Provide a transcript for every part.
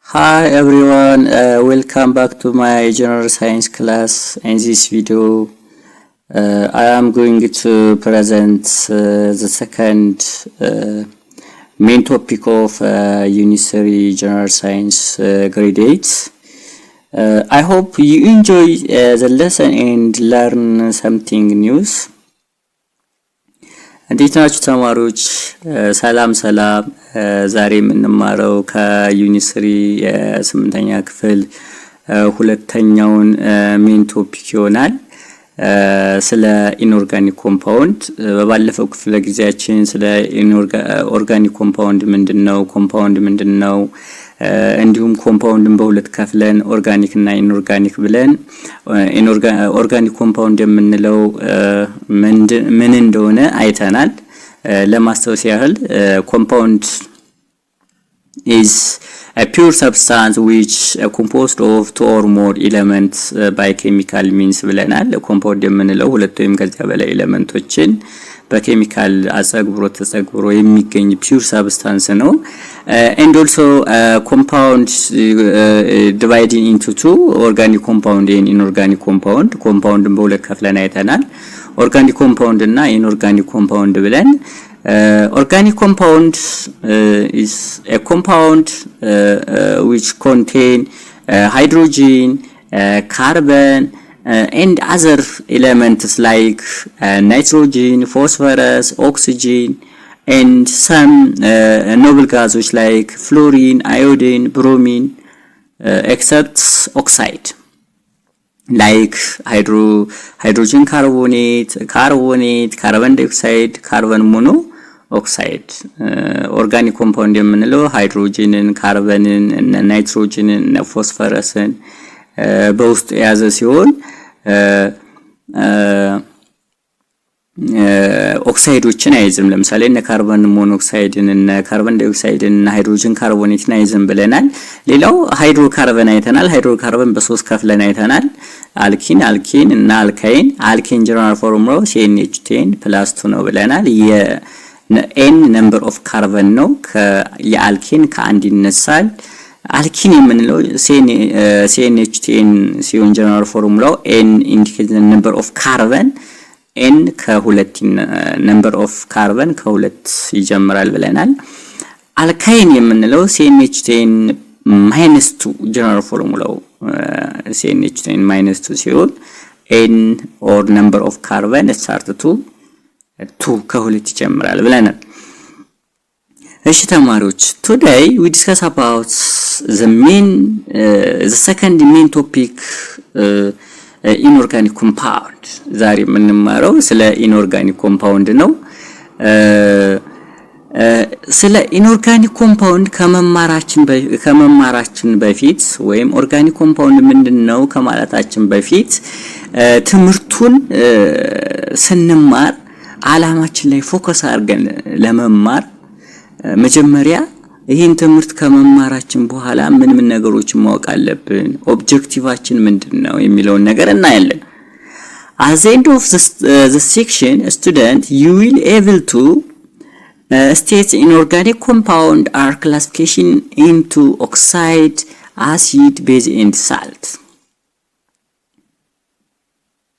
Hi everyone, welcome back to my general science class. In this video, I am going to present the second main topic of Unit 3 General Science Grade 8. I hope you enjoy the lesson and learn something new. እንዴት ናችሁ ተማሪዎች? ሰላም ዛሬ የምንማረው ከዩኒት 3 የስምንተኛ ክፍል ሁለተኛውን ሜን ቶፒክ ይሆናል። ስለ ኢንኦርጋኒክ ኮምፓውንድ በባለፈው ክፍለ ጊዜያችን ስለ ኦርጋኒክ ኮምፓውንድ ምንድነው እንዲሁም ኮምፓውንድን በሁለት ከፍለን ኦርጋኒክ እና ኢንኦርጋኒክ ብለን ኦርጋኒክ ኮምፓውንድ የምንለው ምን እንደሆነ አይተናል። ለማስታወስ ያህል ኮምፓውንድ is a pure substance which composed of two or more elements by chemical means ብለናል። ኮምፓውንድ የምንለው ሁለት ወይም ከዚያ በላይ ኤሌመንቶችን በኬሚካል ተጸግብሮ የሚገኝ ፒውር ሳብስታንስ ነው። and also compound divided into two, organic compound and inorganic compound. ኮምፓውንድን በሁለት ከፍለን አይተናል። ኦርጋኒክ ኮምፓውንድ እና ኢንኦርጋኒክ ኮምፓውንድ ብለን organic compound is a compound which contain hydrogen, carbon and other elements like nitrogen, phosphorus, oxygen and some noble gases like fluorine, iodine, bromine, except oxide like hydrogen carbonate, carbon dioxide, carbon monoxide. Organic compound የምንለው ሃይድሮጅንን፣ ካርበንን፣ ናይትሮጅንን፣ ፎስፈረስን በውስጡ የያዘ ሲሆን ኦክሳይዶችን አይዝም። ለምሳሌ እነ ካርበን ሞኖክሳይድን እና ካርበን ዳይኦክሳይድን እና ሃይድሮጅን ካርቦኔትን አይዝም ብለናል። ሌላው ሃይድሮካርበን አይተናል። ሃይድሮካርበን በሶስት ከፍለን አይተናል። አልኪን እና አልካይን። አልኪን ጀነራል ፎርሙላው CnH10 +2 ነው ብለናል። የኤን ነምበር ኦፍ ካርበን ነው። የአልኪን ከአንድ ይነሳል። አልኪን የምንለው CnH10 ሲሆን ጀነራል ፎርሙላው N ኢንዲኬት ነምበር ኦፍ ካርበን n ከሁለት ነምበር ኦፍ ካርበን ከሁለት ይጀምራል ብለናል። አልካይን የምንለው CnH10 -2 ጀነራል ፎርሙላው CnH10 -2 ሲሆን n or number of carbon start to 2 ከሁለት ይጀምራል ብለናል። እሺ ተማሪዎች, today we discuss about the second main topic, inorganic compound. ዛሬ የምንማረው ስለ ኢንኦርጋኒክ ኮምፓውንድ ነው። ስለ ኢንኦርጋኒክ ኮምፓውንድ ከመማራችን በፊት ወይም ኦርጋኒክ ኮምፓውንድ ምንድነው ከማለታችን በፊት ትምህርቱን ስንማር አላማችን ላይ ፎከስ አድርገን ለመማር መጀመሪያ ይሄን ትምህርት ከመማራችን በኋላ ምን ነገሮችን ማወቅ አለብን፣ ኦብጀክቲቫችን ምንድነው የሚለውን ነገር እናያለን። At the end of the section, student, you will able to state inorganic compound are classification into oxide, acid, base and salt.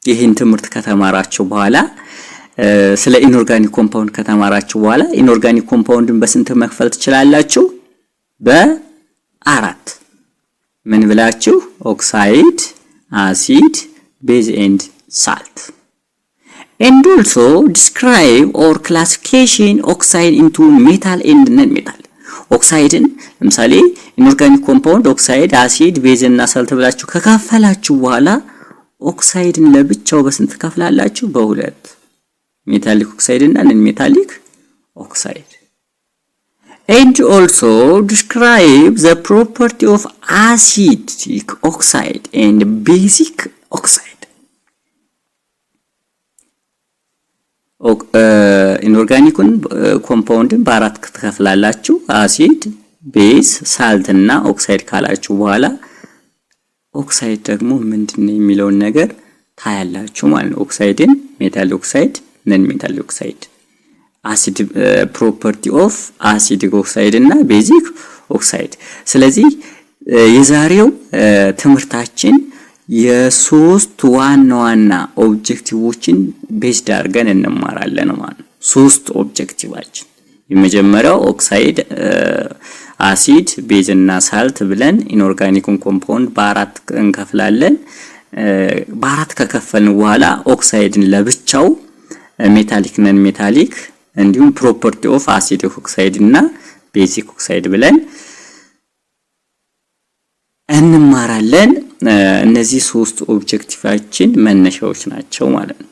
ይሄን ትምህርት ከተማራችሁ በኋላ ስለ ኢንኦርጋኒክ ኮምፓውንድ ከተማራችሁ በኋላ ኢንኦርጋኒክ ኮምፓውንድን በስንት መክፈል ትችላላችሁ? በአራት። ምን ብላችሁ? ኦክሳይድ፣ አሲድ፣ ቤዝ ኤንድ salt. And also describe or classification oxide into metal and non-metal. ኦክሳይድን ለምሳሌ ኢንኦርጋኒክ ኮምፓውንድ ኦክሳይድ፣ አሲድ፣ ቤዝ እና ሳልት ብላችሁ ከከፈላችሁ በኋላ ኦክሳይድን ለብቻው በስንት ከፍላላችሁ? በሁለት። ሜታሊክ ኦክሳይድ እና ነን ሜታሊክ ኦክሳይድ። And also describe the property of acidic oxide and basic oxide. ኢንኦርጋኒኩን ኮምፓውንድን በአራት ከፍላላችሁ፣ አሲድ፣ ቤዝ፣ ሳልት እና ኦክሳይድ ካላችሁ በኋላ ኦክሳይድ ደግሞ ምንድነው የሚለውን ነገር ታያላችሁ ማለት ነው። ኦክሳይድን ሜታል ኦክሳይድ፣ ነን ሜታል ኦክሳይድ፣ አሲድ ፕሮፐርቲ ኦፍ አሲዲክ ኦክሳይድ እና ቤዚክ ኦክሳይድ። ስለዚህ የዛሬው ትምህርታችን የሶስት ዋና ኦብጀክቲቮችን ቤዝድ አድርገን እንማራለን ማለት ነው። ሶስት ኦብጀክቲቫችን የመጀመሪያው ኦክሳይድ፣ አሲድ፣ ቤዝ እና ሳልት ብለን ኢንኦርጋኒክን ኮምፓውንድ በአራት እንከፍላለን። በአራት ከከፈልን በኋላ ኦክሳይድን ለብቻው ሜታሊክ ነን ሜታሊክ እንዲሁም ፕሮፐርቲ ኦፍ አሲድ ኦክሳይድ እና ቤዚክ ኦክሳይድ ብለን እንማራለን። እነዚህ ሶስት ኦብጀክቲቫችን መነሻዎች ናቸው ማለት ነው።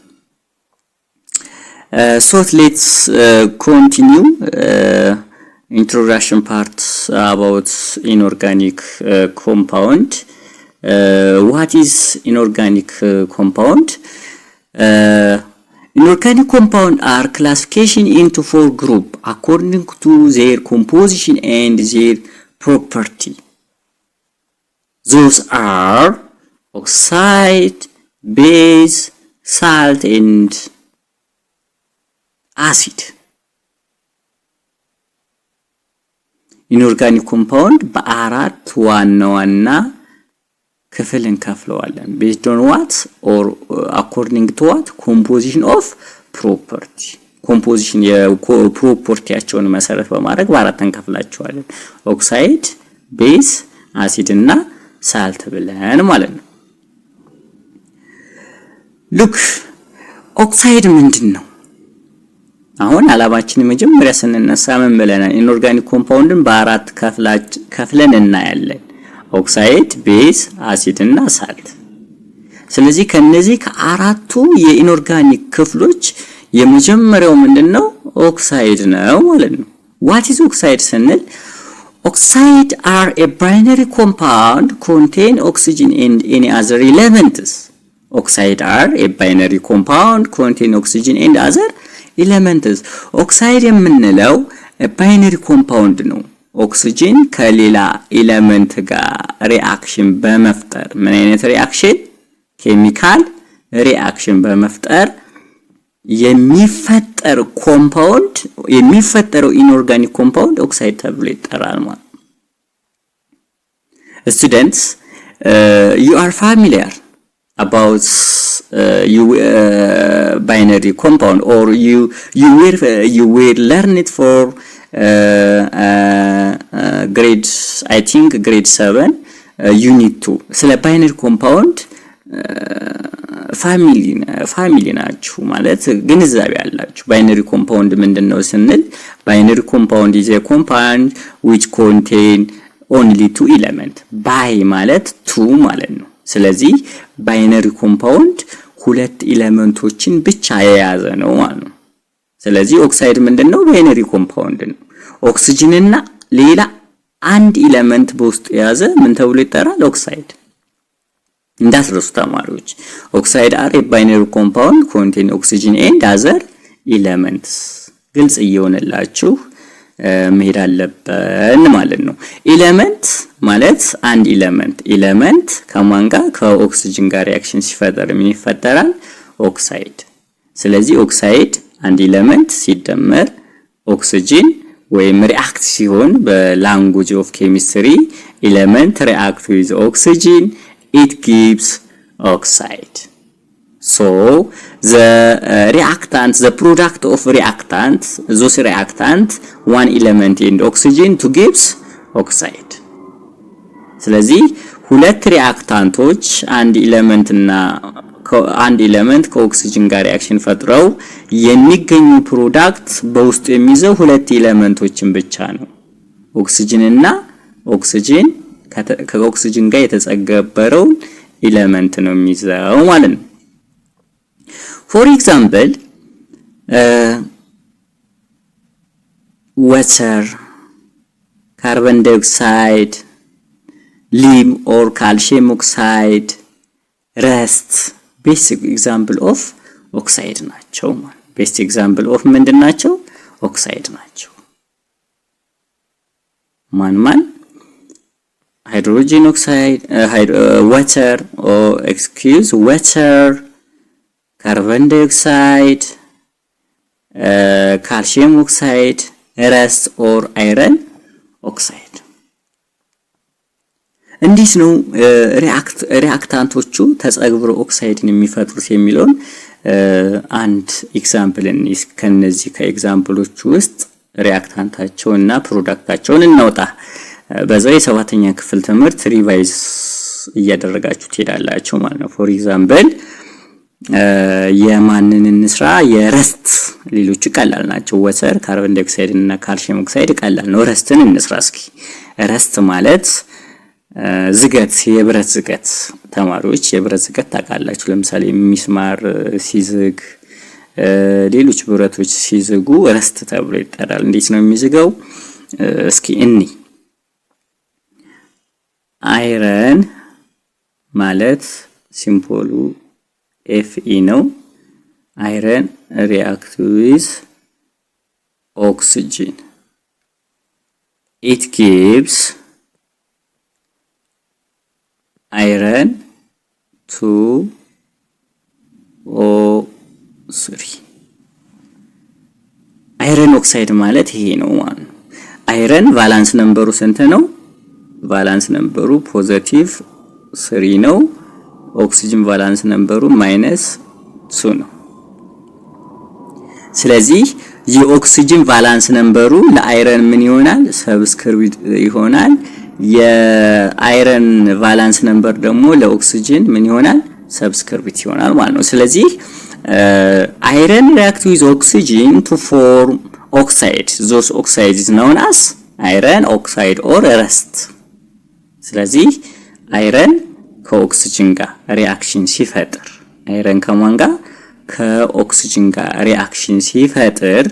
So let's continue introduction part about inorganic compound. What is inorganic compound? Inorganic compound are classification into four groups according to their composition and their property. Those are oxide, base, salt and acid. Inorganic compound በአራት ዋና ክፍል እንከፍለዋለን። based on what or according to what? composition of property. composition የፕሮፐርቲያቸውን መሰረት በማድረግ በአራት እንከፍላቸዋለን። ኦክሳይድ፣ ቤዝ፣ አሲድ እና ሳልት ብለን ማለት ነው። ሉክ ኦክሳይድ ምንድነው? አሁን አላማችን መጀመሪያ ስንነሳ ምን ብለናል? ኢንኦርጋኒክ ኮምፓውንድን በአራት ከፍለን እናያለን። ኦክሳይድ፣ ቤዝ፣ አሲድ እና ሳልት። ስለዚህ ከነዚህ ከአራቱ የኢንኦርጋኒክ ክፍሎች የመጀመሪያው ምንድነው? ኦክሳይድ ነው ማለት ነው። what is oxide ስንል oxide are a binary compound contain oxygen and any other elements. oxide are a binary compound contain oxygen and other elements. ኦክሳይድ የምንለው ባይነሪ ኮምፓውንድ ነው። ኦክሲጅን ከሌላ ኤሌመንት ጋር ሪአክሽን በመፍጠር ምን አይነት ሪአክሽን? ኬሚካል ሪአክሽን በመፍጠር የሚፈጠር ኮምፓውንድ የሚፈጠረው ኢንኦርጋኒክ ኮምፓውንድ ኦክሳይድ ተብሎ ይጠራል ማለት ነው። Students, you are familiar about binary compound or you will learn it for grade I think grade 7 unit 2 ስለ binary compound ፋሚሊ ናችሁ ማለት ግንዛቤ ያላችሁ። binary compound ምንድነው ስንል binary compound is a compound which contain only two elements. by ማለት two ማለት ነው። ስለዚህ binary compound ሁለት ኤሌመንቶችን ብቻ የያዘ ነው ማለት ነው። ስለዚህ ኦክሳይድ ምንድነው? binary compound ነው። ኦክሲጅን እና ሌላ አንድ ኤሌመንት በውስጡ የያዘ ምን ተብሎ ይጠራል? ኦክሳይድ። እንዳትረሱ ተማሪዎች። ኦክሳይድ are a binary compound contain oxygen and other elements። ግልጽ እየሆነላችሁ መሄድ አለብን ማለት ነው። ኤሌመንት ማለት አንድ ኤሌመንት ከማን ጋር? ከኦክሲጅን ጋር ሪአክሽን ሲፈጠር ምን ይፈጠራል? ኦክሳይድ። ስለዚህ ኦክሳይድ አንድ ኤሌመንት ሲደመር ኦክሲጅን ወይም ሪአክት ሲሆን በላንጉዌጅ ኦፍ ኬሚስትሪ ኤሌመንት ሪአክት ዊዝ ኦክሲጅን it gives oxide. So the reactant, the product of reactant, those reactant one element and oxygen to gives oxide. ስለዚህ ሁለት ሪአክታንቶች አንድ ኤሌመንት ከኦክሲጅን ጋር ሪአክሽን ፈጥረው የሚገኙ ፕሮዳክት በውስጡ የሚይዘው ሁለት ኤሌመንቶችን ብቻ ነው። ኦክሲጅን እና ኦክሲጅን ከኦክሲጅን ጋር የተጸገበረው ኤሌመንት ነው የሚይዘው ማለት ነው። For example, water, carbon dioxide, lime or calcium oxide, rust basic example of oxide ናቸው። basic example of ምንድን ናቸው? oxide ናቸው። ማን hydrogen oxide, water or water, carbon dioxide, calcium oxide, rust or iron oxide. እንዴት ነው ሪአክታንቶቹ ተጸግብሮ ኦክሳይድን የሚፈጥሩት የሚለውን አንድ ኤግዛምፕል እንይዝ። ከነዚህ ከኤግዛምፕሎቹ ውስጥ ሪአክታንታቸውና ፕሮዳክታቸውን እናውጣ። በዛው የሰባተኛ ክፍል ትምህርት ሪቫይዝ እያደረጋችሁ ትሄዳላችሁ ማለት ነው። ፎር ኤግዛምፕል የማንን እንስራ? የረስት። ሌሎቹ ቀላል ናቸው። ወተር፣ ካርቦን ዳይኦክሳይድ እና ካልሲየም ኦክሳይድ ቀላል ነው። ረስትን እንስራ እስኪ። ረስት ማለት ዝገት፣ የብረት ዝገት። ተማሪዎች የብረት ዝገት ታውቃላችሁ። ለምሳሌ ሚስማር ሲዝግ፣ ሌሎች ብረቶች ሲዝጉ ረስት ተብሎ ይጠራል። እንዴት ነው የሚዝገው? እስኪ እኒ አይረን ማለት ሲምቦሉ Fe ነው። አይረን react with oxygen. It gives iron 2O3. አይረን ኦክሳይድ ማለት ይሄ ነው ማለት ነው። አይረን ቫላንስ ነምበሩ ስንት ነው? ቫላንስ ነምበሩ ፖዚቲቭ 3 ነው። ኦክሲጅን ቫላንስ ነምበሩ -2 ነው። ስለዚህ የኦክሲጅን ቫላንስ ነምበሩ ለአይረን ምን ይሆናል? ሰብስክሪፕት ይሆናል። የአይረን ቫላንስ ነምበር ደግሞ ለኦክሲጅን ምን ይሆናል? ሰብስክሪፕት ይሆናል ማለት ነው። ስለዚህ አይረን react with oxygen to form oxide. Those oxides is known as iron oxide or rust. ስለዚህ አይረን ከኦክሲጅን ጋር ሪአክሽን ሲፈጥር አይረን ከማን ጋር? ከኦክሲጅን ጋር ሪአክሽን ሲፈጥር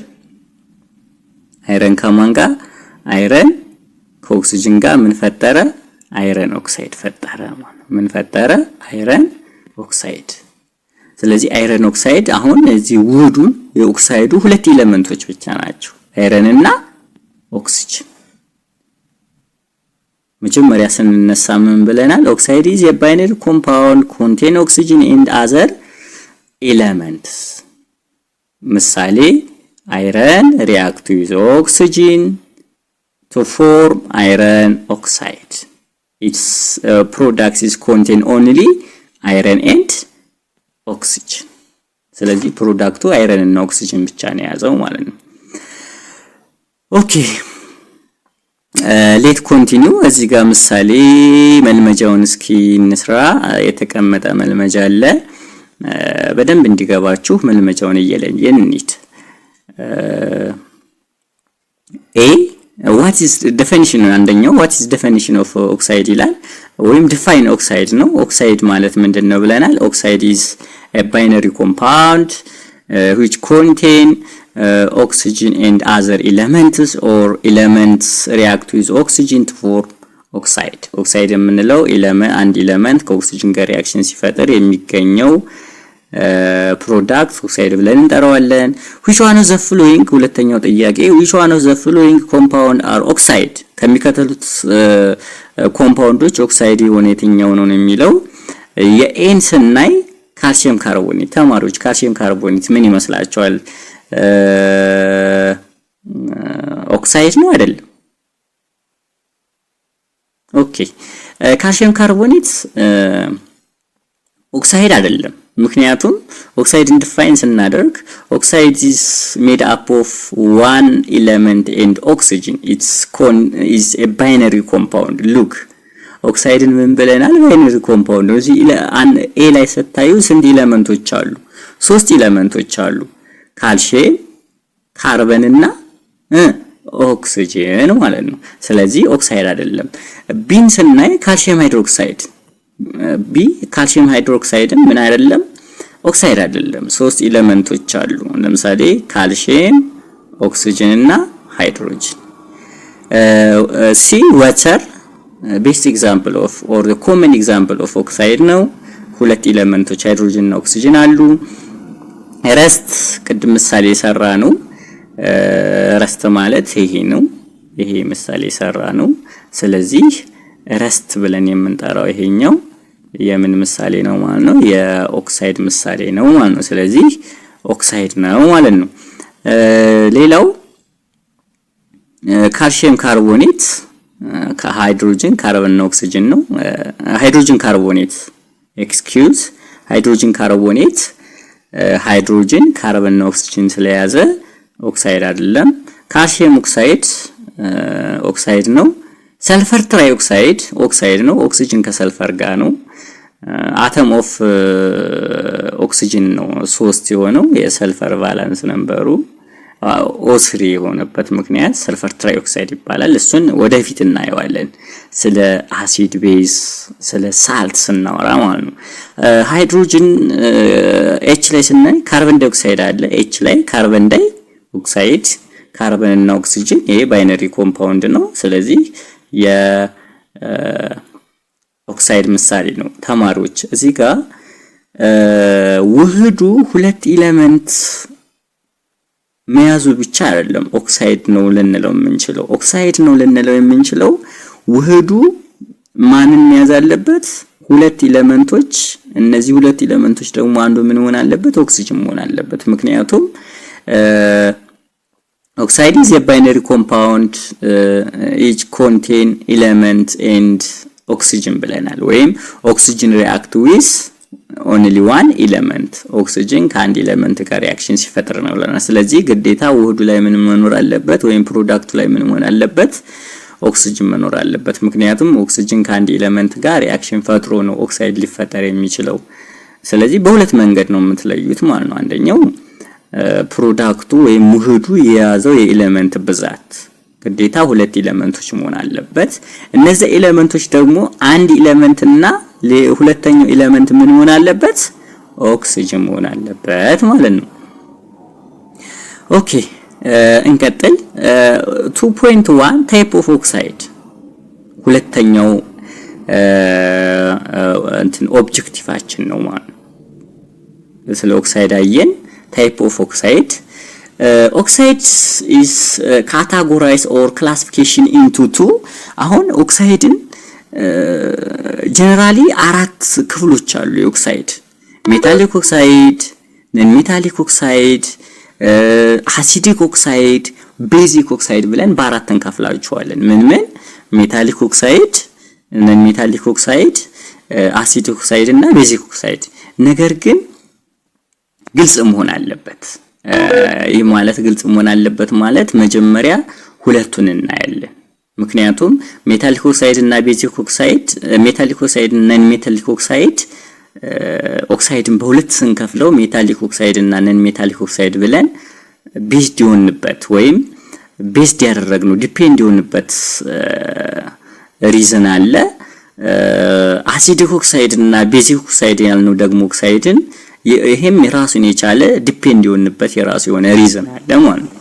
አይረን ከማን ጋር? አይረን ከኦክሲጅን ጋር ምን ፈጠረ? አይረን ኦክሳይድ ፈጠረ ማለት ነው። ምን ፈጠረ? አይረን ኦክሳይድ። ስለዚህ አይረን ኦክሳይድ አሁን እዚህ ውህዱን የኦክሳይዱ ሁለት ኤሌመንቶች ብቻ ናቸው፣ አይረን እና ኦክሲጅን። መጀመሪያ ስንነሳ ምን ብለናል? ኦክሳይድ is a binary compound contain oxygen and other elements. ምሳሌ አይረን react with oxygen to form iron oxide. Its product is contain only iron and oxygen. ስለዚህ ፕሮዳክቱ አይረን እና ኦክሲጅን ብቻ ነው ያዘው ማለት ነው። ኦኬ ሌት ኮንቲኒው። እዚህ ጋር ምሳሌ መልመጃውን እስኪ እንስራ። የተቀመጠ መልመጃ አለ። በደንብ እንዲገባችሁ መልመጃውን እየለየን እንሂድ። what is the definition? አንደኛው what is definition of oxide ይላል ወይም define oxide ነው። oxide ማለት ምንድነው ብለናል? oxide is a binary compound which contain oxygen and other elements or elements react with oxygen to form oxide. oxide የምንለው አንድ ኤሌመንት ከኦክሲጅን ጋር ሪአክሽን ሲፈጠር የሚገኘው ፕሮዳክት ኦክሳይድ ብለን እንጠራዋለን። which one of the following? ሁለተኛው ጥያቄ which one of the following compound are oxide? ከሚከተሉት ኮምፓውንዶች ኦክሳይድ የሆነ የትኛው ነው የሚለው የኤን ስናይ ካልሲየም ካርቦኔት። ተማሪዎች ካልሲየም ካርቦኔት ምን ይመስላችኋል? ኦክሳይድ ነው አይደለም? ኦኬ ካልሲየም ካርቦኔት ኦክሳይድ አይደለም። ምክንያቱም ኦክሳይድን ዲፋይን ስናደርግ ኦክሳይድ is made up of one element and oxygen. It's a binary compound. look ኦክሳይድን ምን ብለናል? ባይነሪ ኮምፓውንድ ነው። እዚህ ኤ ላይ ስታዩ ስንት ኤሌመንቶች አሉ? 3 ኤሌመንቶች አሉ። ካልሲየም፣ ካርበን እና ኦክሲጅን ማለት ነው። ስለዚህ ኦክሳይድ አይደለም። ቢን ስናይ ካልሲየም ሃይድሮክሳይድ ቢ ካልሲየም ሃይድሮክሳይድም ምን አይደለም? ኦክሳይድ አይደለም። 3 ኤሌመንቶች አሉ። ለምሳሌ ካልሲየም፣ ኦክሲጅን እና ሃይድሮጅን። ሲ ዋተር ቤስት ኤግዛምፕል ኦፍ ኦር ዘ ኮመን ኤግዛምፕል ኦፍ ኦክሳይድ ነው። 2 ኤሌመንቶች ሃይድሮጅን እና ኦክሲጅን አሉ። ረስት ቅድም ምሳሌ ሰራ ነው። ረስት ማለት ይሄ ነው። ይሄ ምሳሌ ሰራ ነው። ስለዚህ ረስት ብለን የምንጠራው ይሄኛው የምን ምሳሌ ነው ማለት ነው? የኦክሳይድ ምሳሌ ነው ማለት ነው። ስለዚህ ኦክሳይድ ነው ማለት ነው። ሌላው ካልሲየም ካርቦኔት ከሃይድሮጅን ካርበንና ኦክሲጅን ነው። ሃይድሮጅን ካርቦኔት ሃይድሮጅን ካርቦኔት ሃይድሮጅን ካርበንና ኦክሲጅን ስለያዘ ኦክሳይድ አይደለም። ካልሲየም ኦክሳይድ ነው። ሰልፈር ትራይኦክሳይድ ኦክሳይድ ነው። ኦክሲጅን ከሰልፈር ጋር ነው። አተም ኦፍ ኦክሲጅን ነው 3 የሆነው የሰልፈር ቫላንስ ነምበሩ O3 የሆነበት ምክንያት ሰልፈር ትራይኦክሳይድ ይባላል። እሱን ወደፊት እናየዋለን ስለ አሲድ ቤዝ ስለ ሳልት ስናወራ ማለት ነው። ሃይድሮጅን H ላይ ስናይ ካርበን ዳይኦክሳይድ አለ። H ላይ ካርበን ዳይኦክሳይድ ካርበን እና ኦክሲጅን ይሄ ባይነሪ ኮምፓውንድ ነው። ስለዚህ የኦክሳይድ ምሳሌ ነው። ተማሪዎች እዚህ ጋር ውህዱ 2 ኤሌመንት መያዙ ብቻ አይደለም ኦክሳይድ ነው ልንለው የምንችለው ውህዱ ማንን መያዝ አለበት? 2 ኤሌመንቶች። እነዚህ 2 ኤሌመንቶች ደግሞ አንዱ ምን መሆን አለበት? ኦክሲጅን መሆን አለበት። ምክንያቱም oxide is a binary compound each contain element and oxygen ብለናል። ወይም oxygen react with only one element oxygen ከአንድ ኤሌመንት ጋር ሪአክሽን ሲፈጥር ነው ብለናል። ስለዚህ ግዴታ ውህዱ ላይ ምን መኖር አለበት? ወይም ፕሮዳክቱ ላይ ምን መሆን አለበት? ኦክሲጅን መኖር አለበት። ምክንያቱም ኦክሲጅን ከአንድ ኤሌመንት ጋር ሪአክሽን ፈጥሮ ነው ኦክሳይድ ሊፈጠር የሚችለው። ስለዚህ በሁለት መንገድ ነው የምትለዩት ማለት ነው። አንደኛው ፕሮዳክቱ ወይም ውህዱ የያዘው የኤሌመንት ብዛት ግዴታ 2 ኤሌመንቶች መሆን አለበት። እነዚህ ኤሌመንቶች ደግሞ አንድ ኤሌመንት እና ሁለተኛው ኤሌመንት ምን መሆን አለበት? ኦክሲጅን መሆን አለበት ማለት ነው። ኦኬ እንቀጥል። 2.1 ታይፕ ኦፍ ኦክሳይድ ሁለተኛው ኦብጀክቲቫችን ነው ማለት ነው። ስለ ኦክሳይድ አየን። type of oxide oxides is categorized or classification into 2 አሁን ኦክሳይድን ጀነራሊ 4 ክፍሎች አሉ የኦክሳይድ ሜታሊክ ኦክሳይድ ነን ሜታሊክ ኦክሳይድ አሲዲክ ኦክሳይድ ቤዚክ ኦክሳይድ ብለን በአራት እንከፍላቸዋለን ምን ሜታሊክ ኦክሳይድ ነን ሜታሊክ ኦክሳይድ አሲዲክ ኦክሳይድ እና ቤዚክ ኦክሳይድ ነገር ግን ግልጽ መሆን አለበት። ይህ ማለት ግልጽ መሆን አለበት ማለት መጀመሪያ ሁለቱን እናያለን። ምክንያቱም ሜታሊክ ኦክሳይድ እና ቤዚክ ኦክሳይድ ሜታሊክ ኦክሳይድ እና ነን ሜታሊክ ኦክሳይድ ኦክሳይድን በሁለት ስንከፍለው ሜታሊክ ኦክሳይድ እና ነን ሜታሊክ ኦክሳይድ ብለን ቤዝድ ይሆንበት ወይም ቤዝድ ያደረግነው ዲፔንድ ይሆንበት ሪዝን አለ። አሲዲክ ኦክሳይድ እና ቤዚክ ኦክሳይድ ያልነው ደግሞ ኦክሳይድን ይሄም የራሱን የቻለ ዲፔንድ ይሆንበት የራሱ የሆነ ሪዝን አለ ማለት ነው።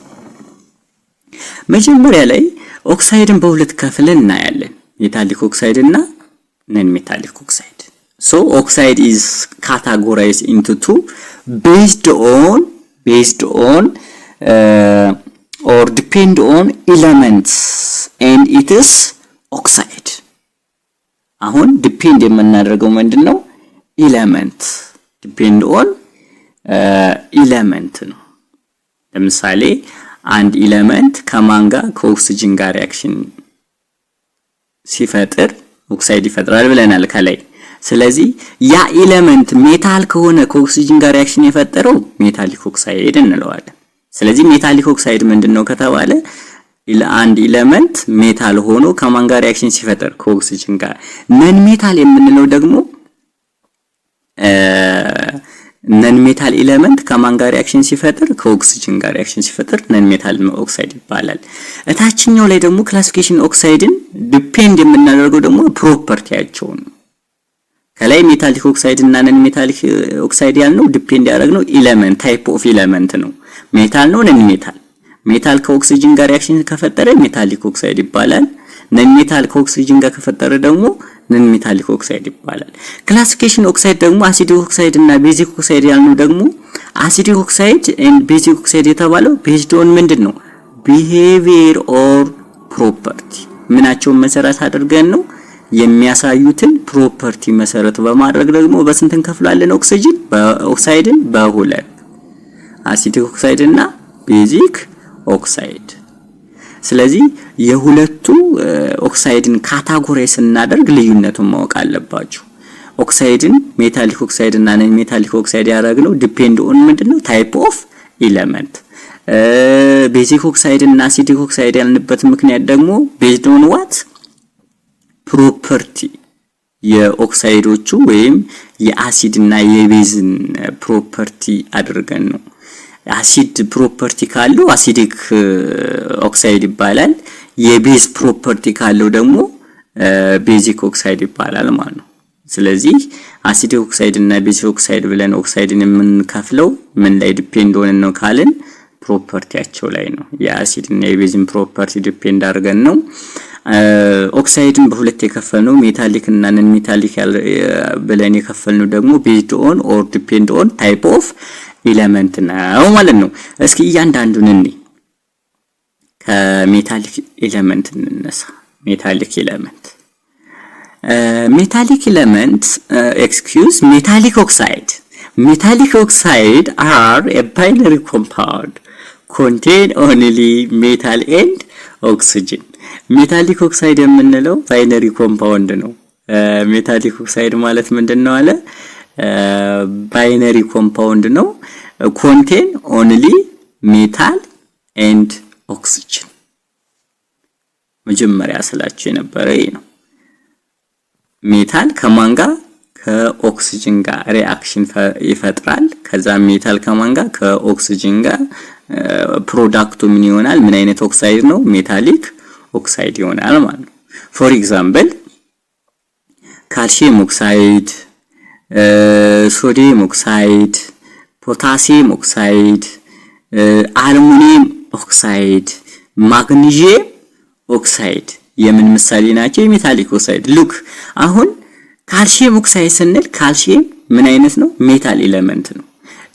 መጀመሪያ ላይ ኦክሳይድን በሁለት ከፍለን እናያለን ሜታሊክ ኦክሳይድ እና ነን ሜታሊክ ኦክሳይድ። so oxide is categorized into 2 based on or depend on elements and it is oxide። አሁን ዲፔንድ የምናደርገው ምንድነው? ኤሌመንት depend on element ነው። ለምሳሌ አንድ ኤሌመንት ከማን ጋር ከኦክሲጅን ጋር ሪአክሽን ሲፈጥር ኦክሳይድ ይፈጥራል ብለናል ከላይ። ስለዚህ ያ ኤሌመንት ሜታል ከሆነ ከኦክሲጅን ጋር ሪአክሽን የፈጠረው ሜታሊክ ኦክሳይድ እንለዋለን። ስለዚህ ሜታሊክ ኦክሳይድ ምንድነው ከተባለ አንድ ኤሌመንት ሜታል ሆኖ ከማን ጋር ሪአክሽን ሲፈጥር ከኦክሲጅን ጋር። ነን ሜታል የምንለው ደግሞ ነን ሜታል ኤሌመንት ከማን ጋር ሪአክሽን ሲፈጥር ከኦክሲጅን ጋር ሪአክሽን ሲፈጥር ነን ሜታል ኦክሳይድ ይባላል። እታችኛው ላይ ደግሞ ክላሲፊኬሽን ኦክሳይድን ዲፔንድ የምናደርገው ደግሞ ፕሮፐርቲያቸው ነው። ከላይ ሜታሊክ ኦክሳይድ እና ነን ሜታሊክ ኦክሳይድ ያልነው ዲፔንድ ያደረግነው ኤሌመንት ታይፕ ኦፍ ኤሌመንት ነው። ሜታል ነው ነን ሜታል። ሜታል ከኦክሲጅን ጋር ሪአክሽን ከፈጠረ ሜታሊክ ኦክሳይድ ይባላል። ነን ሜታል ከኦክሲጅን ጋር ከፈጠረ ደግሞ ነን ሜታሊክ ኦክሳይድ ይባላል። ክላሲፊኬሽን ኦክሳይድ ደግሞ አሲዲክ ኦክሳይድ እና ቤዚክ ኦክሳይድ ያልነው ደግሞ አሲዲክ ኦክሳይድ ኤንድ ቤዚክ ኦክሳይድ የተባለው ቤዝድ ኦን ምንድነው? ቢሄቪየር ኦር ፕሮፐርቲ ምናቸውን መሰረት አድርገን ነው የሚያሳዩትን ፕሮፐርቲ መሰረት በማድረግ ደግሞ በስንት እንከፍላለን? ኦክሳይድን በሁለት አሲዲክ ኦክሳይድ እና ቤዚክ ኦክሳይድ። ስለዚህ የሁለቱ ኦክሳይድን ካታጎሪ ስናደርግ ልዩነቱን ማወቅ አለባችሁ። ኦክሳይድን ሜታሊክ ኦክሳይድ እና ነን ሜታሊክ ኦክሳይድ ያደረግነው ዲፔንድ ኦን ምንድነው ታይፕ ኦፍ ኤሌመንት። ቤዚክ ኦክሳይድ እና አሲዲክ ኦክሳይድ ያልንበት ምክንያት ደግሞ ቤዝድ ኦን ዋት ፕሮፐርቲ የኦክሳይዶቹ ወይም የአሲድ እና የቤዝን ፕሮፐርቲ አድርገን ነው። አሲድ ፕሮፐርቲ ካለው አሲዲክ ኦክሳይድ ይባላል። የቤዝ ፕሮፐርቲ ካለው ደግሞ ቤዚክ ኦክሳይድ ይባላል ማለት ነው። ስለዚህ አሲዲክ ኦክሳይድ እና ቤዚክ ኦክሳይድ ብለን ኦክሳይድን የምንከፍለው ምን ላይ ዲፔንድ ሆነን ነው ካልን ፕሮፐርቲያቸው ላይ ነው። የአሲድ እና የቤዝን ፕሮፐርቲ ዲፔንድ አድርገን ነው። ኦክሳይድን በሁለት የከፈልነው ሜታሊክ እና ነን ሜታሊክ ብለን የከፈልነው ደግሞ ቤዝድ ኦን ኦር ዲፔንድ ኦን ታይፕ ኦፍ ኤሌመንት ነው ማለት ነው። እስኪ እያንዳንዱን እንይ። ከሜታሊክ ኤሌመንት እንነሳ። ሜታሊክ ኤሌመንት metallic oxide are a binary compound contain only metal and oxygen. ሜታሊክ ኦክሳይድ የምንለው ባይነሪ ኮምፓውንድ ነው። ሜታሊክ ኦክሳይድ ማለት ምንድነው አለ? ባይነሪ ኮምፓውንድ ነው። ኮንቴን ኦንሊ ሜታል ኤንድ ኦክሲጅን። መጀመሪያ ስላችሁ የነበረ ይሄ ነው። ሜታል ከማን ጋር? ከኦክሲጅን ጋር ሪአክሽን ይፈጥራል። ከዛ ሜታል ከማን ጋር? ከኦክሲጅን ጋር ፕሮዳክቱ ምን ይሆናል? ምን አይነት ኦክሳይድ ነው? ሜታሊክ ኦክሳይድ ይሆናል ማለት ነው። ፎር ኤግዛምፕል ካልሲየም ኦክሳይድ፣ ሶዲየም ኦክሳይድ፣ ፖታሲየም ኦክሳይድ፣ አልሙኒየም ኦክሳይድ፣ ማግኒዥየም ኦክሳይድ የምን ምሳሌ ናቸው? የሜታሊክ ኦክሳይድ። ሉክ አሁን ካልሲየም ኦክሳይድ ስንል ካልሲየም ምን አይነት ነው? ሜታል ኤሌመንት ነው።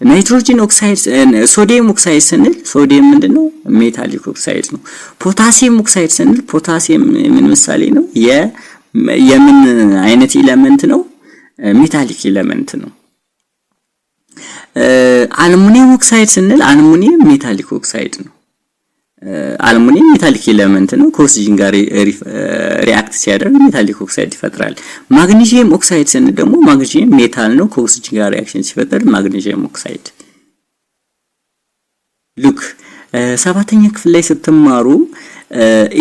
ናይትሮጅን ኦክሳይድ ሶዲየም ኦክሳይድ ስንል ሶዲየም ምንድነው? ሜታሊክ ኦክሳይድ ነው። ፖታሲየም ኦክሳይድ ስንል ፖታሲየም ምን ምሳሌ ነው? የምን አይነት ኤሌመንት ነው? ሜታሊክ ኤሌመንት ነው። አልሙኒየም ኦክሳይድ ስንል አልሙኒየም ሜታሊክ ኦክሳይድ ነው። አልሙኒየም ሜታሊክ ኤሌመንት ነው። ከኦክሲጅን ጋር ሪአክት ሲያደርግ ሜታሊክ ኦክሳይድ ይፈጥራል። ማግኒዥየም ኦክሳይድ ስንል ደግሞ ማግኒዥየም ሜታል ነው። ከኦክሲጅን ጋር ሪአክሽን ሲፈጠር ማግኒዥየም ኦክሳይድ። ሉክ ሰባተኛ ክፍል ላይ ስትማሩ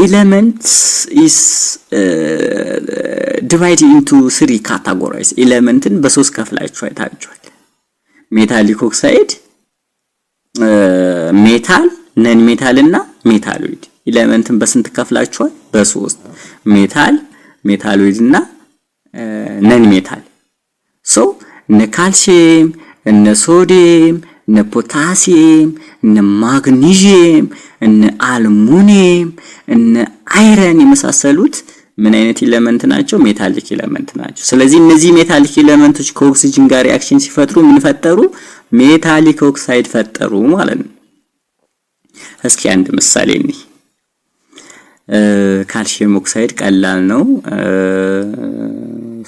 ኤሌመንትስ ኢስ ዲቫይድ ኢንቱ 3 ካታጎሪስ። ኤሌመንትን በሶስት ከፍላችሁ አይታችኋል። ሜታሊክ ኦክሳይድ፣ ሜታል፣ ነን ሜታል እና ሜታሎይድ። ኤሌመንትን በስንት ከፍላችኋል? በሶስት። ሜታል፣ ሜታሎይድ እና ነን ሜታል። ሶ እነ ካልሲየም፣ እነ ሶዲየም፣ እነ ፖታሲየም፣ እነ ማግኒዥየም፣ እነ አልሙኒየም፣ እነ አይረን የመሳሰሉት ምን አይነት ኤሌመንት ናቸው? ሜታሊክ ኤሌመንት ናቸው። ስለዚህ እነዚህ ሜታሊክ ኤሌመንቶች ከኦክሲጅን ጋር ሪአክሽን ሲፈጥሩ ምን ፈጠሩ? ሜታሊክ ኦክሳይድ ፈጠሩ ማለት ነው። እስኪ አንድ ምሳሌ እንይ። ካልሲየም ኦክሳይድ ቀላል ነው።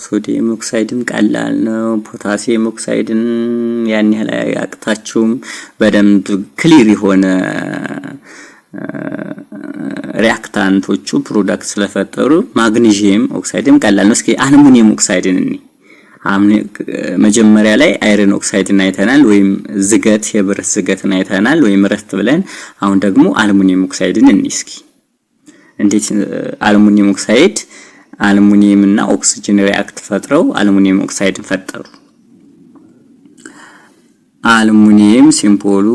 ሶዲየም ኦክሳይድም ቀላል ነው። ፖታሲየም ኦክሳይድን ያን ያህል አያቅታችሁም። በደንብ ክሊር የሆነ ሪአክታንቶቹ ፕሮዳክት ስለፈጠሩ ማግኒዥየም ኦክሳይድም ቀላል ነው። እስኪ አልሙኒየም ኦክሳይድን እንይ። መጀመሪያ ላይ አይረን ኦክሳይድን አይተናል፣ ወይም ዝገት የብረት ዝገትን አይተናል፣ ወይም ረስት ብለን። አሁን ደግሞ አልሙኒየም ኦክሳይድን እንይ እስኪ። እንዴት አልሙኒየም ኦክሳይድ አልሙኒየም እና ኦክሲጅን ሪአክት ፈጥረው አልሙኒየም ኦክሳይድን ፈጠሩ። አልሙኒየም ሲምቦሉ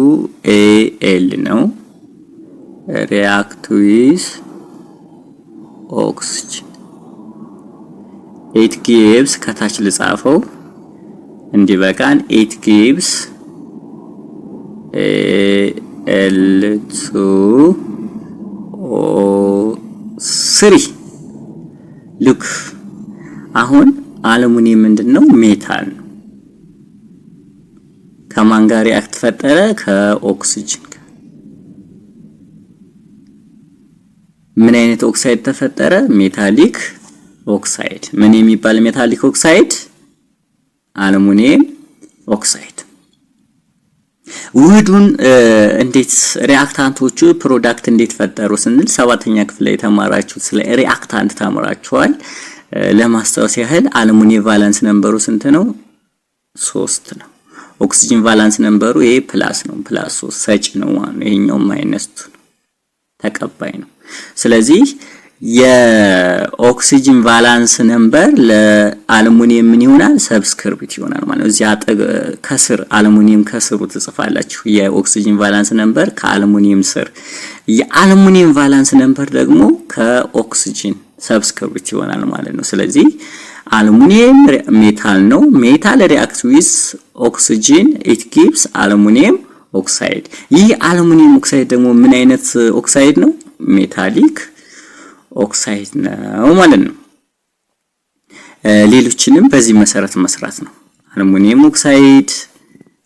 ኤል ነው። react with oxygen. it gives ከታች ልጻፈው እንዲበቃን it gives Al2O3. look አሁን አልሙኒየም ምንድነው? ሜታል ነው። ከማን ጋር ሪአክት ፈጠረ? ከኦክሲጅን። ምን አይነት ኦክሳይድ ተፈጠረ? ሜታሊክ ኦክሳይድ። ምን የሚባል ሜታሊክ ኦክሳይድ? አልሙኒየም ኦክሳይድ። ውህዱን እንዴት ሪአክታንቶቹ ፕሮዳክት እንዴት ፈጠሩ ስንል 7ኛ ክፍል ላይ የተማራችሁት ስለ ሪአክታንት ተማራችኋል። ለማስታወስ ያህል አሉሚኒየም ቫላንስ ነምበሩ ስንት ነው? 3 ነው። ኦክሲጅን ቫላንስ ነምበሩ ይሄ ፕላስ ነው፣ ፕላስ 3 ሰጪ ነው ማለት ነው። ይሄኛው ማይነስ ነው፣ ተቀባይ ነው። ስለዚህ የኦክሲጅን ቫላንስ ነምበር ለአሉሚኒየም ምን ይሆናል? ሰብስክሪፕት ይሆናል ማለት ነው። እዚያ ከስር አሉሚኒየም ከስሩ ትጽፋላችሁ የኦክሲጅን ቫላንስ ነምበር ከአሉሚኒየም ስር። የአሉሚኒየም ቫላንስ ነምበር ደግሞ ከኦክሲጅን ሰብስክሪፕት ይሆናል ማለት ነው። ስለዚህ አሉሚኒየም ሜታል ነው። ሜታል ሪአክት ዊዝ ኦክሲጅን ኢት ጊቭስ አሉሚኒየም ኦክሳይድ። ይህ አሉሚኒየም ኦክሳይድ ደግሞ ምን አይነት ኦክሳይድ ነው? ሜታሊክ ኦክሳይድ ነው ማለት ነው። ሌሎችንም በዚህ መሰረት መስራት ነው። አሉሚኒየም ኦክሳይድ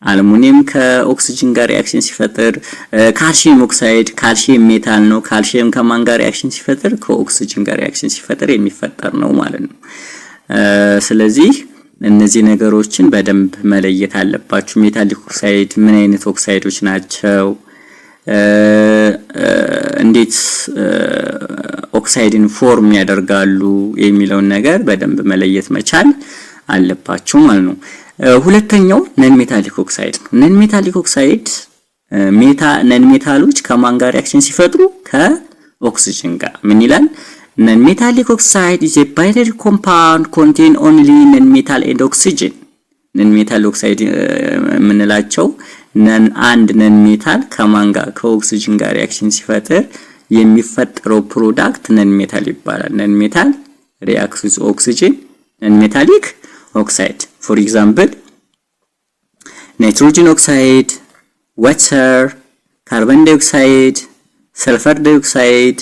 አሉሚኒየም ከኦክሲጅን ጋር ሪአክሽን ሲፈጥር፣ ካልሲየም ኦክሳይድ ካልሲየም ሜታል ነው። ካልሲየም ከማን ጋር ሪአክሽን ሲፈጥር? ከኦክሲጅን ጋር ሪአክሽን ሲፈጥር የሚፈጠር ነው ማለት ነው። ስለዚህ እነዚህ ነገሮችን በደንብ መለየት አለባችሁ። ሜታሊክ ኦክሳይድ ምን አይነት ኦክሳይዶች ናቸው? እንዴት ኦክሳይድን ፎርም ያደርጋሉ የሚለውን ነገር በደንብ መለየት መቻል አለባችሁ ማለት ነው። ሁለተኛው ነን ሜታሊክ ኦክሳይድ ነው። ነን ሜታሊክ ኦክሳይድ ነን ሜታሎች ከማን ጋር ሪአክሽን ሲፈጥሩ? ከኦክሲጅን ጋር። ምን ይላል? ነን ሜታሊክ ኦክሳይድ is a binary compound contain only non metal and oxygen። ነን ሜታል ኦክሳይድ የምንላቸው አንድ ነን ሜታል ከማን ጋር? ከኦክሲጅን ጋር ሪአክሽን ሲፈጥር የሚፈጠረው ፕሮዳክት ነን ሜታል ይባላል። ነን ሜታል reacts with oxygen ነን ሜታሊክ ኦክሳይድ። for example nitrogen oxide, water, carbon dioxide, sulfur dioxide,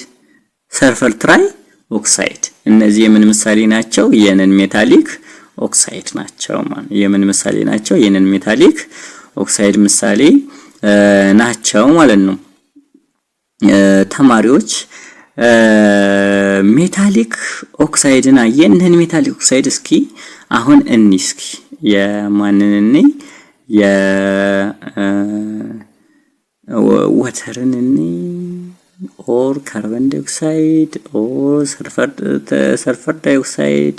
sulfur trioxide እነዚህ የምን ምሳሌ ናቸው? የነን ሜታሊክ ኦክሳይድ ናቸው ማለት የምን ምሳሌ ናቸው? የነን ሜታሊክ ኦክሳይድ ምሳሌ ናቸው ማለት ነው። ተማሪዎች ሜታሊክ ኦክሳይድን አየን። ነን ሜታሊክ ኦክሳይድ እስኪ አሁን እስኪ የማንን የወተርን ኦር ካርቦን ዳይኦክሳይድ ኦር ሰልፈር ዳይኦክሳይድ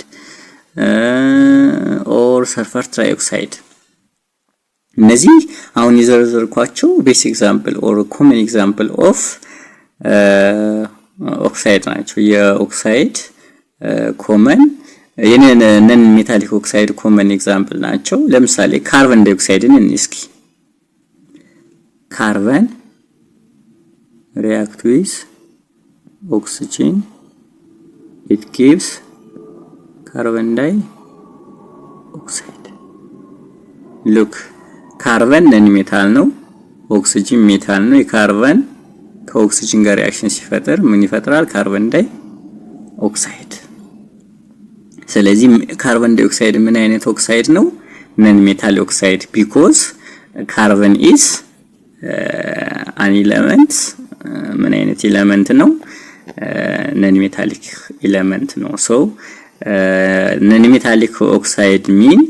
ኦር ሰልፈር ትራይኦክሳይድ። እነዚህ አሁን የዘረዘርኳቸው ቤስ ኤግዛምፕል ኦር ኮመን ኤግዛምፕል ኦፍ ኦክሳይድ ናቸው። የኦክሳይድ ኮመን ነን ሜታሊክ ኦክሳይድ ኮመን ኤግዛምፕል ናቸው። ለምሳሌ ካርቦን ዳይኦክሳይድን እስኪ ካርቦን react with oxygen it gives carbon dioxide። look ካርበን ነን ሜታል ነው፣ ኦክሲጅን ሜታል ነው። የካርበን ከኦክሲጅን ጋር ሪአክሽን ሲፈጥር ምን ይፈጥራል? ካርበን ዳይኦክሳይድ። ስለዚህ ካርበን ዳይኦክሳይድ ምን አይነት ኦክሳይድ ነው? ነን ሜታል ኦክሳይድ ቢኮዝ ካርበን ኢዝ አን ኤሌመንት። ምን አይነት ኤሌመንት ነው? ነን ሜታሊክ ኤሌመንት ነው። ሶ ነን ሜታሊክ ኦክሳይድ ሚን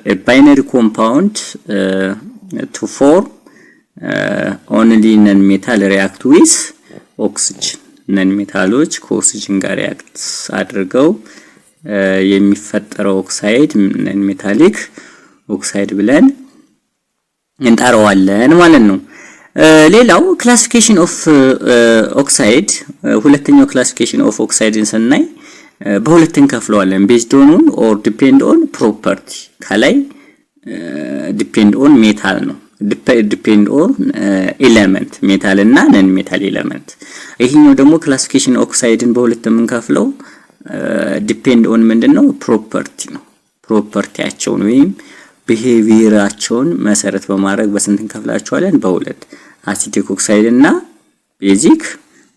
a binary compound to form only non-metal react with oxygen። ነን ሜታሎች ከኦክሲጅን ጋር ሪአክት አድርገው የሚፈጠረው ኦክሳይድ ነን ሜታሊክ ኦክሳይድ ብለን እንጠራዋለን ማለት ነው። ሌላው ክላሲፊኬሽን ኦፍ ኦክሳይድ፣ ሁለተኛው ክላሲፊኬሽን ኦፍ ኦክሳይድን ስናይ በሁለት እንከፍለዋለን። ቤዝድ ኦን ኦር ዲፔንድ ኦን ፕሮፐርቲ። ከላይ ዲፔንድ ኦን ሜታል ነው፣ ዲፔንድ ኦን ኤሌመንት ሜታል እና ነን ሜታል ኤሌመንት። ይሄኛው ደግሞ ክላሲፊኬሽን ኦክሳይድን በሁለት የምንከፍለው ዲፔንድ ኦን ምንድነው? ፕሮፐርቲ ነው። ፕሮፐርቲያቸውን ወይም ቢሄቪየራቸውን መሰረት በማድረግ በስንት እንከፍላቸዋለን? በሁለት። አሲዲክ ኦክሳይድ እና ቤዚክ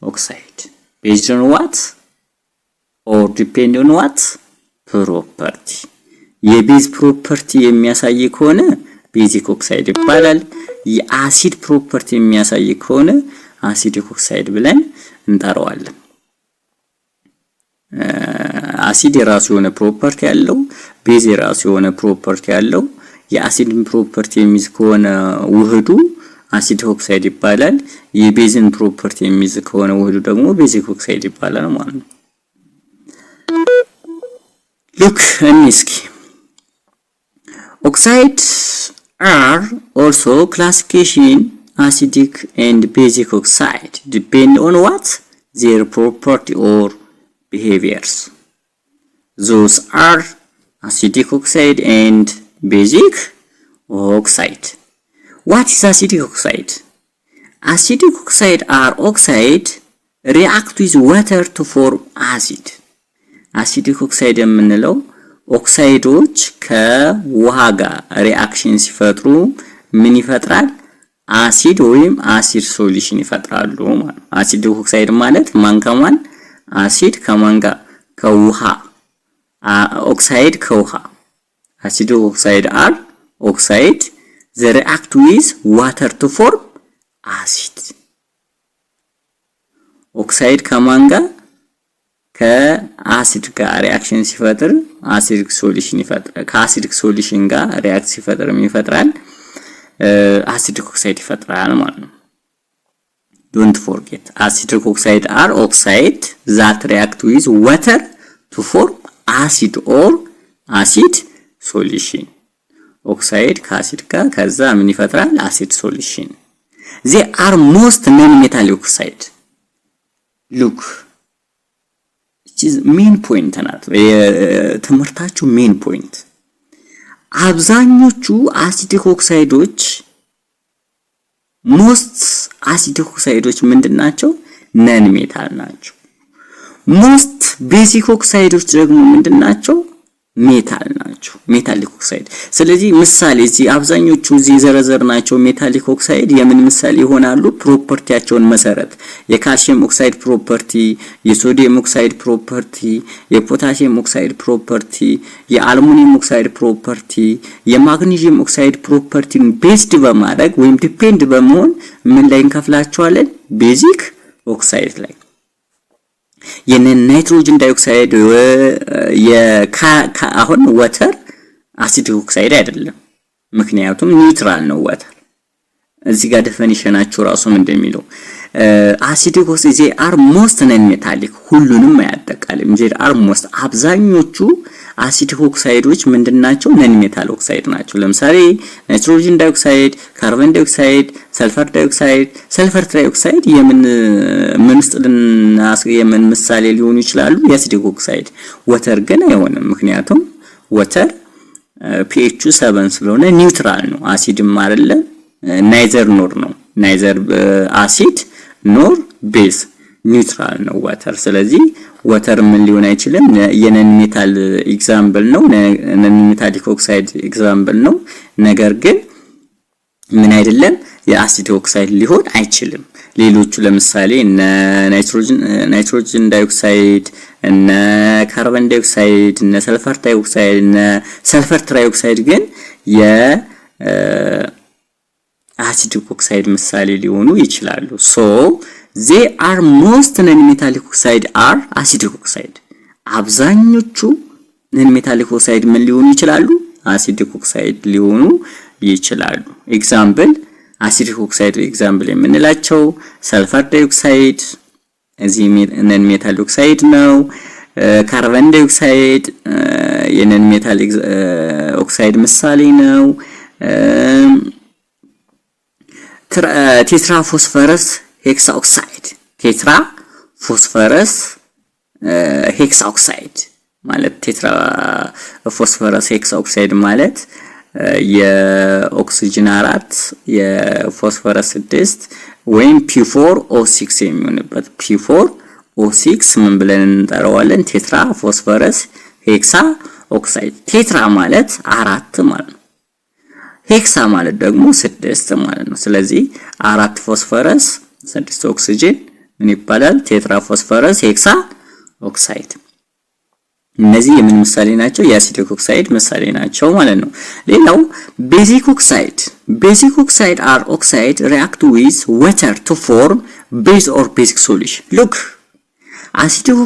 ኦክሳይድ። ቤዝድ ኦን ዋት or depend on what ፕሮፐርቲ። የቤዝ ፕሮፐርቲ የሚያሳይ ከሆነ ቤዚክ ኦክሳይድ ይባላል። የአሲድ ፕሮፐርቲ የሚያሳይ ከሆነ አሲዲክ ኦክሳይድ ብለን እንጠራዋለን። አሲድ የራሱ የሆነ ፕሮፐርቲ ያለው፣ ቤዝ የራሱ የሆነ ፕሮፐርቲ ያለው። የአሲድን ፕሮፐርቲ የሚይዝ ከሆነ ውህዱ አሲድ ኦክሳይድ ይባላል። የቤዝን ፕሮፐርቲ የሚይዝ ከሆነ ውህዱ ደግሞ ቤዚክ ኦክሳይድ ይባላል ማለት ነው። ሉክ እስኪ oxides are also classification acidic and basic oxide depend on what their property or behaviors. Those are acidic oxide and basic oxide. What is acidic oxide? Acidic oxide are oxide react with water to form acid. Acidic oxide የምንለው ኦክሳይዶች ከውሃ ጋር ሪአክሽን ሲፈጥሩ ምን ይፈጥራል? አሲድ ወይም አሲድ ሶሉሽን ይፈጥራሉ ማለት ነው። አሲድ ኦክሳይድ ማለት ማን ከማን? አሲድ ከማን ጋር? ከውሃ። ኦክሳይድ ከውሃ። አሲድ ኦክሳይድ አር ኦክሳይድ they react with water to form acid. ኦክሳይድ ከማን ጋር? ከአሲድ ጋር ሪአክሽን ሲፈጥር አሲዲክ ሶሉሽን ይፈጥራል። ከአሲዲክ ሶሉሽን ጋር ሪአክት ሲፈጥር ምን ይፈጥራል? አሲዲክ ኦክሳይድ ይፈጥራል ማለት ነው። ዶንት ፎርጌት አሲዲክ ኦክሳይድ አር ኦክሳይድ that react with water to form acid or acid solution. ኦክሳይድ ከአሲድ ጋር ከዛ ምን ይፈጥራል? አሲድ ሶሉሽን። they are most non-metallic oxide. look ሜን ፖይንት ናት የትምህርታችሁ ሜን ፖይንት። አብዛኞቹ አሲዲክ ኦክሳይዶች ሞስት አሲዲክ ኦክሳይዶች ምንድናቸው? ነን ሜታል ናቸው። ሞስት ቤዚክ ኦክሳይዶች ደግሞ ምንድናቸው? ሜታል ናቸው፣ ሜታሊክ ኦክሳይድ። ስለዚህ ምሳሌ እዚህ አብዛኞቹ እዚህ ዘረዘርናቸው ሜታሊክ ኦክሳይድ የምን ምሳሌ ይሆናሉ? ፕሮፐርቲያቸውን መሰረት የካልሲየም ኦክሳይድ ፕሮፐርቲ፣ የሶዲየም ኦክሳይድ ፕሮፐርቲ፣ የፖታሲየም ኦክሳይድ ፕሮፐርቲ፣ የአልሙኒየም ኦክሳይድ ፕሮፐርቲ፣ የማግኔዥየም ኦክሳይድ ፕሮፐርቲን ቤዝድ በማድረግ ወይም ዲፔንድ በመሆን ምን ላይ እንከፍላቸዋለን? ቤዚክ ኦክሳይድ ላይ። የናይትሮጅን ዳይኦክሳይድ አሁን ወተር አሲዲክ ኦክሳይድ አይደለም፣ ምክንያቱም ኒውትራል ነው ወተር። እዚህ ጋር ዴፊኒሽናቸው ራሱ እንደሚለው አሲዲክ ኦክሳይድ they are most non-metallic ሁሉንም አያጠቃልም። they are most አብዛኞቹ አሲዲክ ኦክሳይዶች ምንድናቸው? ነን ሜታል ኦክሳይድ ናቸው። ለምሳሌ ናይትሮጅን ዳይኦክሳይድ፣ ካርቦን ዳይኦክሳይድ፣ ሰልፈር ዳይኦክሳይድ፣ ሰልፈር ትራይኦክሳይድ ምን ውስጥ የምን ምሳሌ ሊሆኑ ይችላሉ? የአሲዲክ ኦክሳይድ። ወተር ግን አይሆንም፣ ምክንያቱም ወተር pH 7 ስለሆነ ኒውትራል ነው፣ አሲድም አይደለም፣ ናይዘር ኖር ነው፣ ናይዘር አሲድ ኖር ቤዝ ኒውትራል ነው ወተር። ስለዚህ ወተር ምን ሊሆን አይችልም? የነን ሜታል ኤግዛምፕል ነው፣ ነን ሜታሊክ ኦክሳይድ ኤግዛምፕል ነው። ነገር ግን ምን አይደለም? የአሲድ ኦክሳይድ ሊሆን አይችልም። ሌሎቹ ለምሳሌ እነ ናይትሮጅን ዳይኦክሳይድ፣ እነ ካርቦን ዳይኦክሳይድ፣ እነ ሰልፈር ዳይኦክሳይድ፣ እነ ሰልፈር ትራይኦክሳይድ ግን የአሲድ ኦክሳይድ ምሳሌ ሊሆኑ ይችላሉ። ሶ they are most non-metallic oxide are acidic oxide. አብዛኞቹ non-metallic oxide ምን ሊሆኑ ይችላሉ? acidic oxide ሊሆኑ ይችላሉ። ኤግዛምፕል acidic oxide ኤግዛምፕል የምንላቸው ሰልፈር ዳይኦክሳይድ እዚህ non-metallic oxide ነው። ካርቦን ዳይኦክሳይድ የnon-metallic oxide ምሳሌ ነው። ቴትራ ፎስፈረስ ሄክሳ ኦክሳይድ፣ ቴትራ ፎስፈረስ ሄክሳ ኦክሳይድ ማለት ቴትራ ፎስፈረስ ሄክሳ ኦክሳይድ ማለት የኦክሲጅን 4 የፎስፈረስ 6 ወይም P4O6 የሚሆንበት P4O6 ምን ብለን እንጠራዋለን? ቴትራ ፎስፈረስ ሄክሳ ኦክሳይድ። ቴትራ ማለት 4 ማለት ነው። ሄክሳ ማለት ደግሞ 6 ማለት ነው። ስለዚህ 4 ፎስፈረስ 6 ኦክሲጅን ምን ይባላል? ቴትራ ፎስፈረስ ሄክሳ ኦክሳይድ። እነዚህ የምን ምሳሌ ናቸው? የአሲዲክ ኦክሳይድ ምሳሌ ናቸው ማለት ነው። ሌላው ቤዚክ ኦክሳይድ። ቤዚክ ኦክሳይድ አር ኦክሳይድ ሪአክት ዊዝ ዋተር ቱ ፎርም ቤዝ ኦር ቤዚክ ሶሉሽን። ሉክ አሲዲክ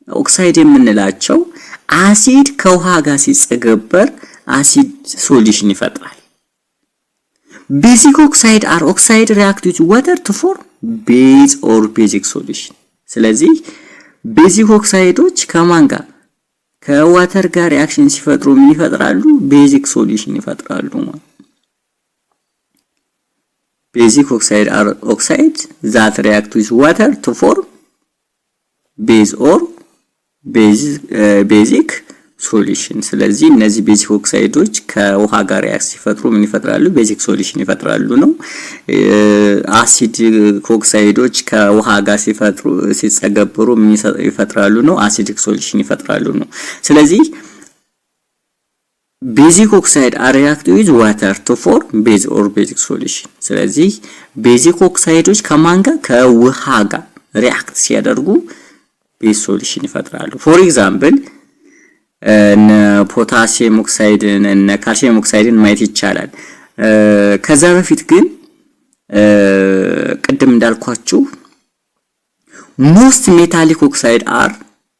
ኦክሳይድ የምንላቸው አሲድ ከውሃ ጋር ሲጸገበር አሲድ ሶሉሽን ይፈጥራል። ቤዚክ ኦክሳይድ አር ኦክሳይድ ሪአክት ዊዝ ዋተር ቱ ፎርም ቤዝ ኦር ቤዚክ ሶሉሽን። ስለዚህ ቤዚክ ኦክሳይዶች ከማን ጋር ከዋተር ጋር ሪአክሽን ሲፈጥሩ ምን ይፈጥራሉ? ቤዚክ ሶሉሽን ይፈጥራሉ ማለት። ቤዚክ ኦክሳይድ አር ኦክሳይድ ዛት ሪአክት ዊዝ ዋተር ቱ ፎርም ቤዝ ኦር ቤዚክ ሶሉሽን። ስለዚህ እነዚህ ቤዚክ ኦክሳይዶች ከውሃ ጋር ሪአክት ሲፈጥሩ ምን ይፈጥራሉ? ቤዚክ ሶሉሽን ይፈጥራሉ ነው። አሲድ ኦክሳይዶች ከውሃ ጋር ሲጸገበሩ ምን ይፈጥራሉ ነው? አሲዲክ ሶሉሽን ይፈጥራሉ ነው። ስለዚህ ቤዚክ ኦክሳይድ አር ሪአክት ዊዝ ዋተር ቱ ፎርም ቤዝ ኦር ቤዚክ ሶሉሽን። ስለዚህ ቤዚክ ኦክሳይዶች ከማን ጋር ከውሃ ጋር ሪአክት ሲያደርጉ ቤዝ ሶሉሽን ይፈጥራሉ። ፎር ኤግዛምፕል እነ ፖታሲየም ኦክሳይድን እነ ካልሲየም ኦክሳይድን ማየት ይቻላል። ከዛ በፊት ግን ቅድም እንዳልኳችሁ ሞስት ሜታሊክ ኦክሳይድ አር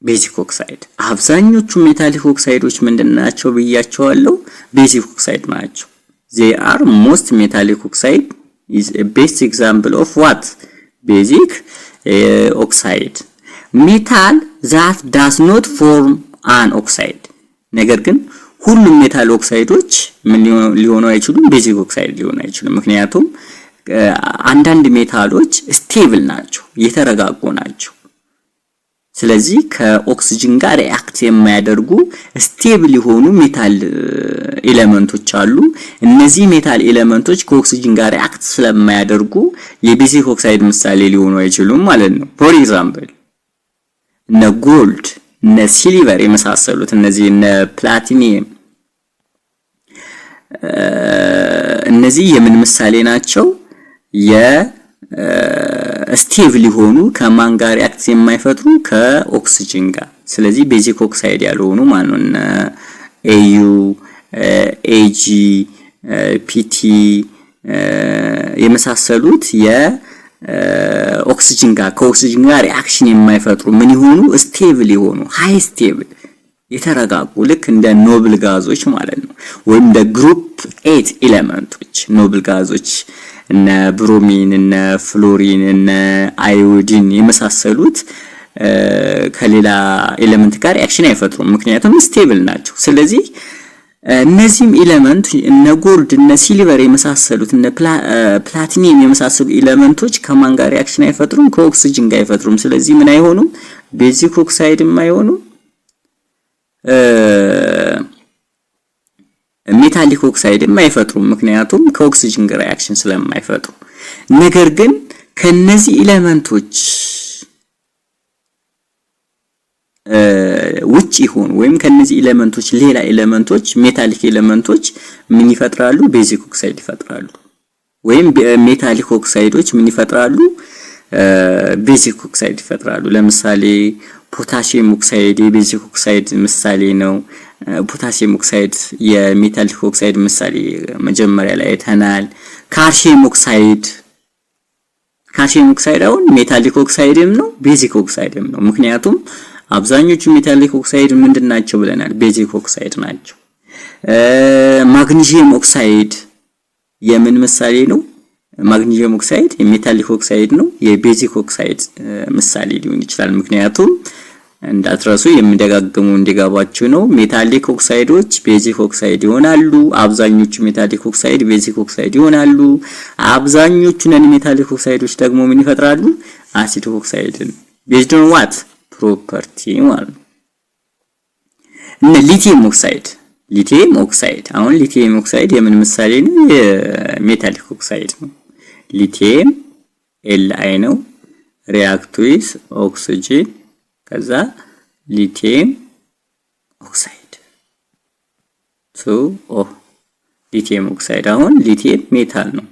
ቤዚክ ኦክሳይድ። አብዛኞቹ ሜታሊክ ኦክሳይዶች ምንድናቸው ብያቸዋለሁ? ቤዚክ ኦክሳይድ ናቸው። they are most metallic oxide is a best example of what? Basic oxide. metal that does not form an oxide. ነገር ግን ሁሉም ሜታል ኦክሳይዶች ምን ሊሆኑ አይችሉም? ቤዚክ ኦክሳይድ ሊሆኑ አይችሉም። ምክንያቱም አንዳንድ ሜታሎች ስቴብል ናቸው፣ የተረጋጉ ናቸው። ስለዚህ ከኦክሲጅን ጋር ሪአክት የማያደርጉ ስቴብል የሆኑ ሜታል ኤሌመንቶች አሉ። እነዚህ ሜታል ኤሌመንቶች ከኦክሲጅን ጋር ሪአክት ስለማያደርጉ የቤዚክ ኦክሳይድ ምሳሌ ሊሆኑ አይችሉም ማለት ነው። ፎር ኤግዛምፕል እነ ጎልድ እነ ሲልቨር የመሳሰሉት እነዚህ እነ ፕላቲኒየም እነዚህ የምን ምሳሌ ናቸው? የስቴብል የሆኑ ከማን ጋር ሪአክት የማይፈጥሩ ከኦክሲጅን ጋር። ስለዚህ ቤዚክ ኦክሳይድ ያልሆኑ ማለት ነው። እነ ኤዩ ኤጂ ፒቲ የመሳሰሉት ኦክሲጅን ጋር ከኦክሲጅን ጋር ሪአክሽን የማይፈጥሩ ምን ይሆኑ? ስቴብል የሆኑ ሃይ ስቴብል የተረጋጉ ልክ እንደ ኖብል ጋዞች ማለት ነው። ወይም እንደ ግሩፕ 8 ኤሌመንቶች ኖብል ጋዞች እነ ብሮሚን እነ ፍሎሪን እነ አዮዲን የመሳሰሉት ከሌላ ኤሌመንት ጋር ሪአክሽን አይፈጥሩም፣ ምክንያቱም ስቴብል ናቸው። ስለዚህ እነዚህም ኤሌመንት እነ ጎልድ እነ ሲልቨር የመሳሰሉት እነ ፕላቲኒየም የመሳሰሉ ኤሌመንቶች ከማን ጋር ሪአክሽን አይፈጥሩም? ከኦክሲጅን ጋር አይፈጥሩም። ስለዚህ ምን አይሆኑም? ቤዚክ ኦክሳይድም አይሆኑም፣ ሜታሊክ ኦክሳይድም አይፈጥሩም፣ ምክንያቱም ከኦክሲጅን ጋር ሪአክሽን ስለማይፈጥሩ። ነገር ግን ከነዚህ ኤሌመንቶች ውጪ ሆኑ ወይም ከነዚህ ኤሌመንቶች ሌላ ኤሌመንቶች ሜታሊክ ኤሌመንቶች ምን ይፈጥራሉ? ቤዚክ ኦክሳይድ ይፈጥራሉ። ወይም ሜታሊክ ኦክሳይዶች ምን ይፈጥራሉ? ቤዚክ ኦክሳይድ ይፈጥራሉ። ለምሳሌ ፖታሲየም ኦክሳይድ የቤዚክ ኦክሳይድ ምሳሌ ነው። ፖታሲየም ኦክሳይድ የሜታሊክ ኦክሳይድ ምሳሌ መጀመሪያ ላይ አይተናል። ካልሲየም ኦክሳይድ አሁን ሜታሊክ ኦክሳይድም ነው ቤዚክ ኦክሳይድም ነው። ምክንያቱም አብዛኞቹ ሜታሊክ ኦክሳይድ ምንድናቸው ብለናል? ቤዚክ ኦክሳይድ ናቸው። ማግኒዚየም ኦክሳይድ የምን ምሳሌ ነው? ማግኒዚየም ኦክሳይድ የሜታሊክ ኦክሳይድ ነው፣ የቤዚክ ኦክሳይድ ምሳሌ ሊሆን ይችላል። ምክንያቱም እንዳትረሱ የምደጋግሙ እንዲገባችሁ ነው። ሜታሊክ ኦክሳይዶች ቤዚክ ኦክሳይድ ይሆናሉ። አብዛኞቹ ሜታሊክ ኦክሳይድ ቤዚክ ኦክሳይድ ይሆናሉ። አብዛኞቹ ነን ሜታሊክ ኦክሳይዶች ደግሞ ምን ይፈጥራሉ? አሲድ ኦክሳይድን ቤዝድ ኦን ዋት ፕሮፐርቲ ማለት ነው። እነ ሊቲየም ኦክሳይድ አሁን ሊቲየም ኦክሳይድ የምን ምሳሌ ነው? የሜታሊክ ኦክሳይድ ነው። ሊቲየም Li ነው። ሪአክት ዊዝ ኦክሲጅን ከዛ ሊቲየም ኦክሳይድ ሊቲየም ኦክሳይድ አሁን ሊቲየም ሜታል ነው፣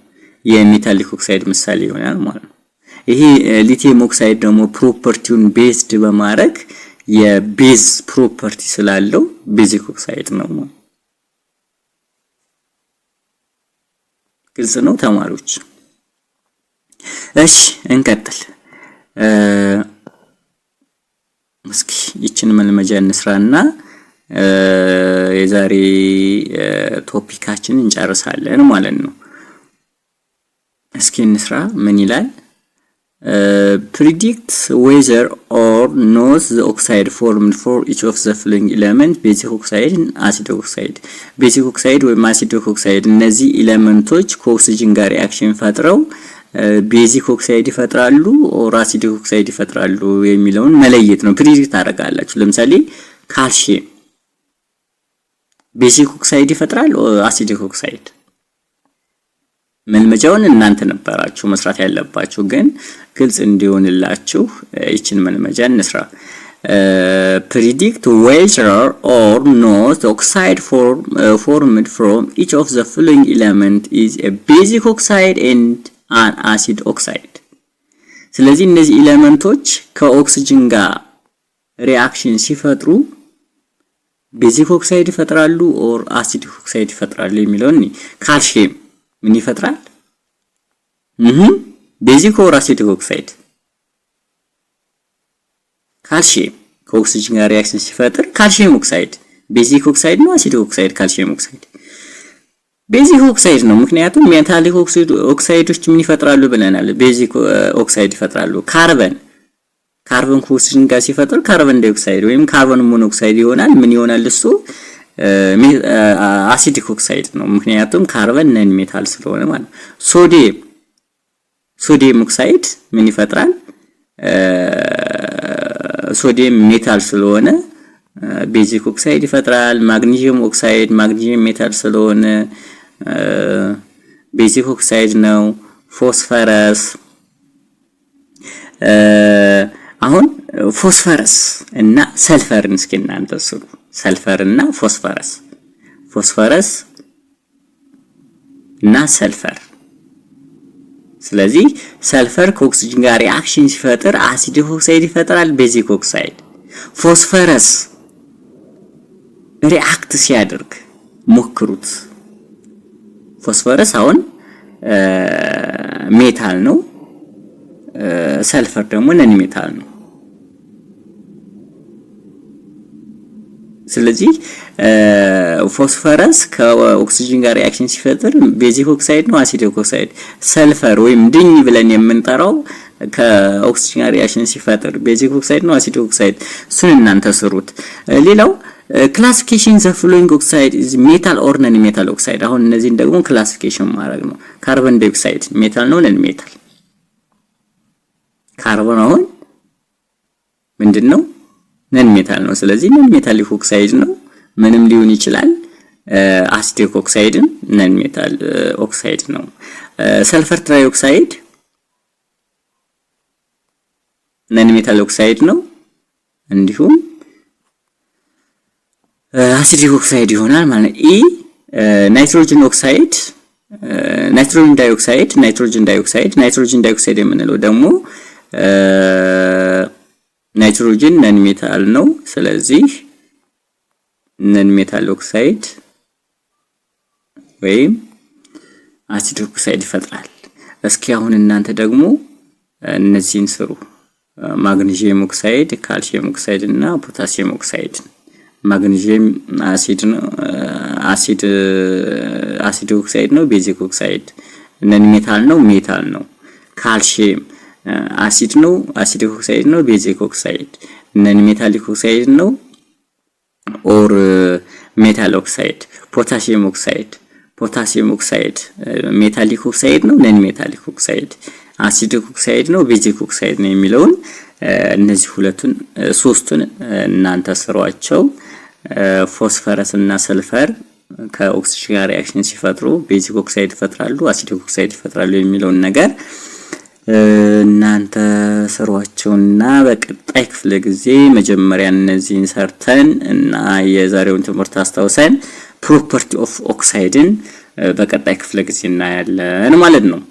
የሜታሊክ ኦክሳይድ ምሳሌ ይሆናል ማለት ነው። ይሄ ሊቲየም ኦክሳይድ ደግሞ ፕሮፐርቲውን ቤዝድ በማድረግ የቤዝ ፕሮፐርቲ ስላለው ቤዚክ ኦክሳይድ ነው። ግልጽ ነው ተማሪዎች? እሺ እንቀጥል። እስኪ ይችን መልመጃ እንስራና የዛሬ ቶፒካችንን እንጨርሳለን ማለት ነው። እስኪ እንስራ። ምን ይላል? predict whether or not the oxide formed for each of the following elements basic oxide and acid oxide basic oxide ወይም acidic oxide እነዚህ ኤሌመንቶች ከኦክሲጅን ጋር ሪአክሽን ፈጥረው ቤዚክ ኦክሳይድ ይፈጥራሉ ኦር አሲዲክ ኦክሳይድ ይፈጥራሉ የሚለውን መለየት ነው። ፕሪዲክት ታደርጋላችሁ። ለምሳሌ ካልሲየም ቤዚክ ኦክሳይድ ይፈጥራል ኦር አሲዲክ ኦክሳይድ? መልመጃውን እናንተ ነበራችሁ መስራት ያለባችሁ፣ ግን ግልጽ እንዲሆንላችሁ ይችን መልመጃ እንስራ። predict whether or not the oxide formed from each of the following elements is a basic oxide and an acid oxide። ስለዚህ እነዚህ ኤሌመንቶች ከኦክሲጅን ጋር ሪአክሽን ሲፈጥሩ ቤዚክ ኦክሳይድ ይፈጥራሉ ኦር አሲዲክ ኦክሳይድ ይፈጥራሉ የሚለውን ካልሲየም ምን ይፈጥራል? ቤዚክ ኦር አሲዲክ ኦክሳይድ? ካልሲየም ከኦክሲጅን ጋር ሪአክሽን ሲፈጥር ካልሲየም ኦክሳይድ ቤዚክ ኦክሳይድ ነው አሲዲክ ኦክሳይድ? ካልሲየም ኦክሳይድ ቤዚክ ኦክሳይድ ነው። ምክንያቱም ሜታሊክ ኦክሳይዶች ምን ይፈጥራሉ ብለናል? ቤዚክ ኦክሳይድ ይፈጥራሉ። ካርበን ከኦክሲጅን ጋር ሲፈጥር ካርበን ዳይኦክሳይድ ወይም ካርበን ሞኖክሳይድ ይሆናል። ምን ይሆናል እሱ? አሲዲክ ኦክሳይድ ነው። ምክንያቱም ካርበን ነን ሜታል ስለሆነ ማለት ነው። ሶዲየም ኦክሳይድ ምን ይፈጥራል? ሶዲየም ሜታል ስለሆነ ቤዚክ ኦክሳይድ ይፈጥራል። ማግኒዥየም ኦክሳይድ ማግኒዥየም ሜታል ስለሆነ ቤዚክ ኦክሳይድ ነው። ፎስፈረስ አሁን ፎስፈረስ እና ሰልፈርን እስኪ እናንተ ስሩ። ሰልፈር እና ፎስፈረስ እና ሰልፈር። ስለዚህ ሰልፈር ከኦክሲጅን ጋር ሪአክሽን ሲፈጥር አሲዲክ ኦክሳይድ ይፈጥራል፣ ቤዚክ ኦክሳይድ። ፎስፈረስ ሪአክት ሲያደርግ ሞክሩት። ፎስፈረስ አሁን ሜታል ነው፣ ሰልፈር ደግሞ ነን ሜታል ነው። ስለዚህ ፎስፈረስ ከኦክሲጅን ጋር ሪአክሽን ሲፈጥር ቤዚክ ኦክሳይድ ነው አሲዲክ ኦክሳይድ? ሰልፈር ወይም ድኝ ብለን የምንጠራው ከኦክሲጅን ጋር ሪአክሽን ሲፈጥር ቤዚክ ኦክሳይድ ነው አሲዲክ ኦክሳይድ? እሱን እናንተ ስሩት። ሌላው ክላሲፊኬሽን ዘ ፍሎዊንግ ኦክሳይድ ኢዝ ሜታል ኦር ነን ሜታል ኦክሳይድ። አሁን እነዚህን ደግሞ ክላሲፊኬሽን ማድረግ ነው። ካርበን ዳይኦክሳይድ ሜታል ነው ነን ሜታል? ካርቦን አሁን ምንድነው? ነን ሜታል ነው። ስለዚህ ነን ሜታሊክ ኦክሳይድ ነው። ምንም ሊሆን ይችላል። አሲዲክ ኦክሳይድን ነን ሜታል ኦክሳይድ ነው። ሰልፈር ትራይኦክሳይድ ነን ሜታል ኦክሳይድ ነው። እንዲሁም አሲዲክ ኦክሳይድ ይሆናል ማለት ነው። ናይትሮጅን ኦክሳይድ ናይትሮጅን ዳይኦክሳይድ የምንለው ደግሞ ናይትሮጅን ነን ሜታል ነው። ስለዚህ ነን ሜታል ኦክሳይድ ወይም አሲድ ኦክሳይድ ይፈጥራል። እስኪ አሁን እናንተ ደግሞ እነዚህን ስሩ። ማግኒዥየም ኦክሳይድ፣ ካልሲየም ኦክሳይድ እና ፖታሲየም ኦክሳይድ። ማግኒዥየም አሲድ ኦክሳይድ ነው፣ ቤዚክ ኦክሳይድ። ነን ሜታል ነው፣ ሜታል ነው። ካልሲየም አሲድ ነው፣ አሲዲክ ኦክሳይድ ነው፣ ቤዚክ ኦክሳይድ። ነን ሜታሊክ ኦክሳይድ ነው ኦር ሜታል ኦክሳይድ። ፖታሲየም ኦክሳይድ ሜታሊክ ኦክሳይድ ነው፣ ነን ሜታሊክ ኦክሳይድ። አሲዲክ ኦክሳይድ ነው፣ ቤዚክ ኦክሳይድ ነው የሚለውን እነዚህ ሶስቱን እናንተ ስሯቸው። ፎስፈረስ እና ሰልፈር ከኦክሲጅን ጋር ሪአክሽን ሲፈጥሩ ቤዚክ ኦክሳይድ ይፈጥራሉ፣ አሲዲክ ኦክሳይድ ይፈጥራሉ የሚለውን ነገር እናንተ ስሯቸውና በቀጣይ ክፍለ ጊዜ መጀመሪያ እነዚህን ሰርተን እና የዛሬውን ትምህርት አስተዋውሰን ፕሮፐርቲ ኦፍ ኦክሳይድን በቀጣይ ክፍለ ጊዜ እናያለን ማለት ነው።